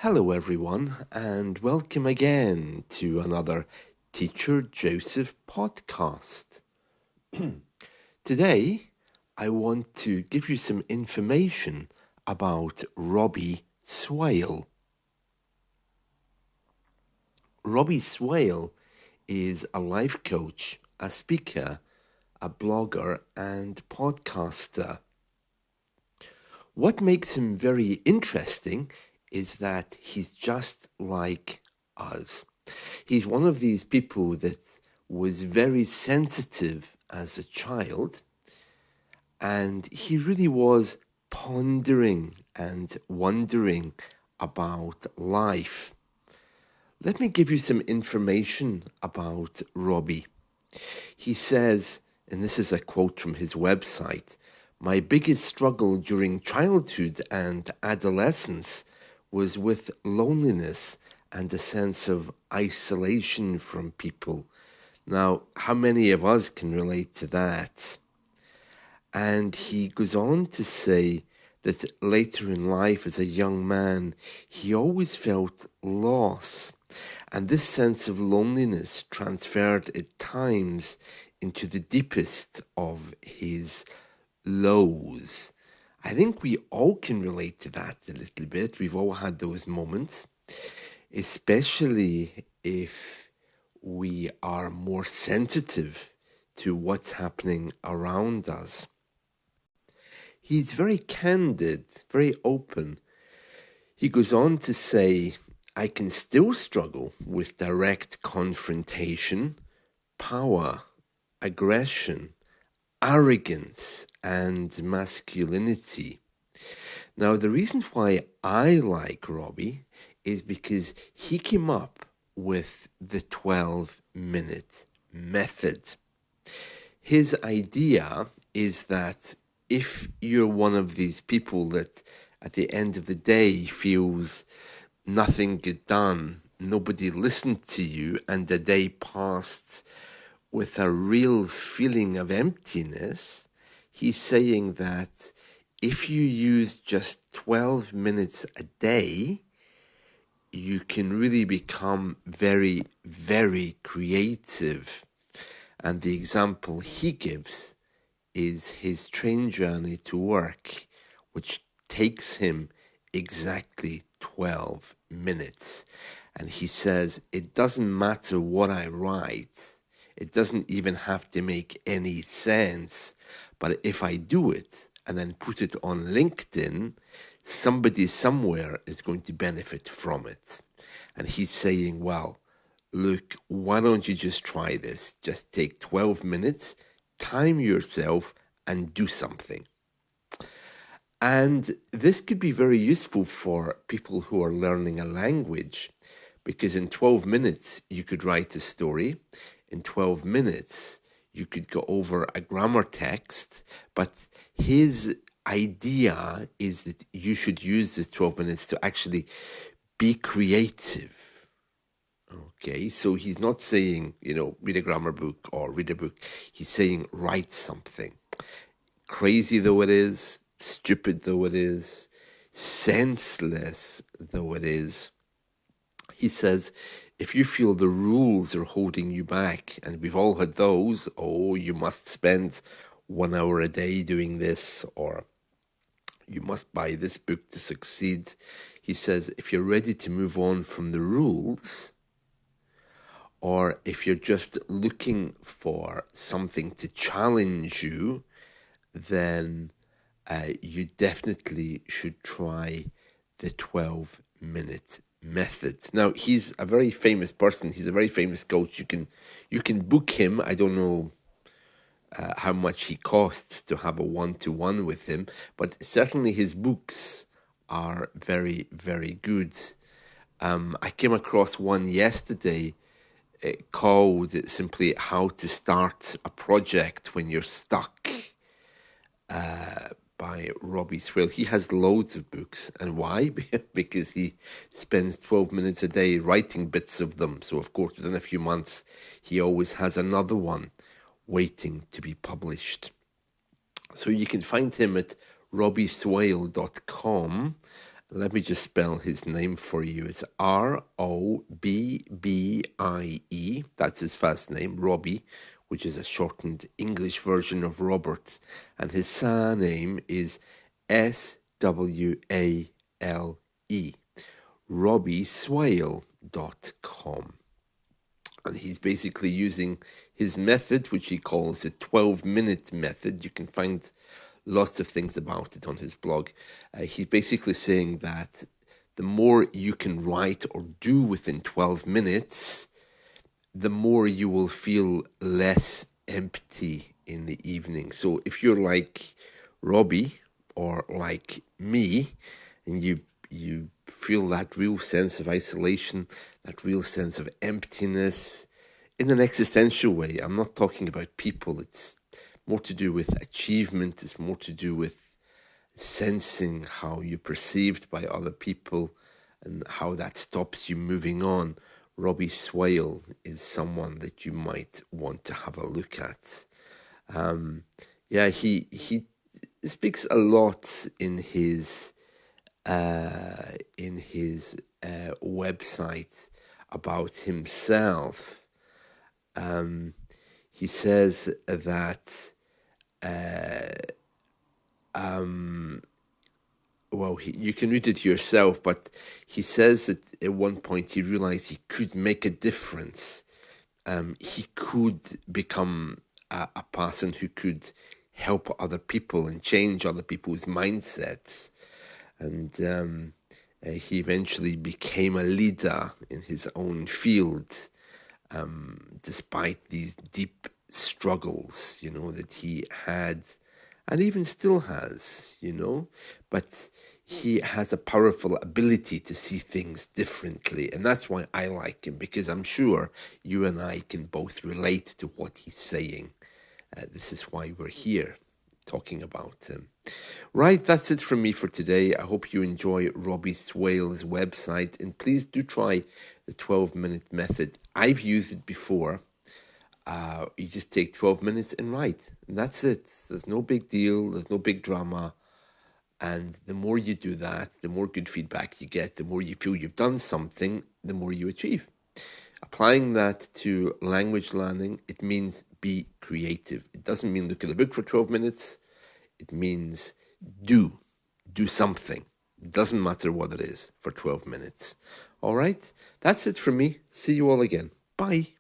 Hello, everyone, and welcome again to another Teacher Joseph podcast. Today, I want to give you some information about Robbie Swale. Robbie Swale is a life coach, a speaker, a blogger, and podcaster. What makes him very interesting is that he's just like us. He's one of these people that was very sensitive as a child, and he really was pondering and wondering about life. Let me give you some information about Robbie. He says, and this is a quote from his website, "My biggest struggle during childhood and adolescence was with loneliness and a sense of isolation from people." Now, how many of us can relate to that? And he goes on to say that later in life, as a young man, he always felt loss. And this sense of loneliness transferred at times into the deepest of his lows. I think we all can relate to that a little bit. We've all had those moments, especially if we are more sensitive to what's happening around us. He's very candid, very open. He goes on to say, "I can still struggle with direct confrontation, power, aggression, arrogance, and masculinity." Now, the reason why I like Robbie is because he came up with the 12-minute method. His idea is that if you're one of these people that at the end of the day feels nothing get done, nobody listened to you, and the day passed with a real feeling of emptiness, he's saying that if you use just 12 minutes a day, you can really become very, very creative. And the example he gives is his train journey to work, which takes him exactly 12 minutes. And he says, it doesn't matter what I write. It doesn't even have to make any sense. But if I do it and then put it on LinkedIn, somebody somewhere is going to benefit from it. And he's saying, well, look, why don't you just try this? Just take 12 minutes, time yourself, and do something. And this could be very useful for people who are learning a language, because in 12 minutes, you could write a story. In 12 minutes, you could go over a grammar text. But his idea is that you should use this 12 minutes to actually be creative. Okay, so he's not saying, read a grammar book or read a book. He's saying write something. Crazy though it is, stupid though it is, senseless though it is, he says, if you feel the rules are holding you back, and we've all had those, you must spend 1 hour a day doing this, or you must buy this book to succeed. He says, if you're ready to move on from the rules, or if you're just looking for something to challenge you, then you definitely should try the 12-minute method. Now, he's a very famous person. He's a very famous coach. You can book him. I don't know how much he costs to have a one-to-one with him, but certainly his books are very, very good. I came across one yesterday called simply "How to Start a Project When You're Stuck" by Robbie Swale. He has loads of books. And why? Because he spends 12 minutes a day writing bits of them. So, of course, within a few months, he always has another one waiting to be published. So you can find him at robbieswale.com. Let me just spell his name for you. It's Robbie. That's his first name, Robbie, which is a shortened English version of Robert. And his surname is Swale. RobbieSwale.com. And he's basically using his method, which he calls the 12-minute method. You can find lots of things about it on his blog. He's basically saying that the more you can write or do within 12 minutes, the more you will feel less empty in the evening. So if you're like Robbie or like me, and you feel that real sense of isolation, that real sense of emptiness in an existential way. I'm not talking about people. It's more to do with achievement. It's more to do with sensing how you're perceived by other people and how that stops you moving on. Robbie Swale is someone that you might want to have a look at. He speaks a lot in his website about himself. He says that you can read it yourself, but he says that at one point he realized he could make a difference. He could become a person who could help other people and change other people's mindsets. And he eventually became a leader in his own field, despite these deep struggles, that he had and even still has, but he has a powerful ability to see things differently. And that's why I like him, because I'm sure you and I can both relate to what he's saying. This is why we're here talking about him. Right, that's it from me for today. I hope you enjoy Robbie Swale's website, and please do try the 12-minute method. I've used it before. You just take 12 minutes and write, and that's it. There's no big deal. There's no big drama. And the more you do that, the more good feedback you get, the more you feel you've done something, the more you achieve. Applying that to language learning, it means be creative. It doesn't mean look at a book for 12 minutes. It means do something. It doesn't matter what it is for 12 minutes. All right, that's it from me. See you all again. Bye.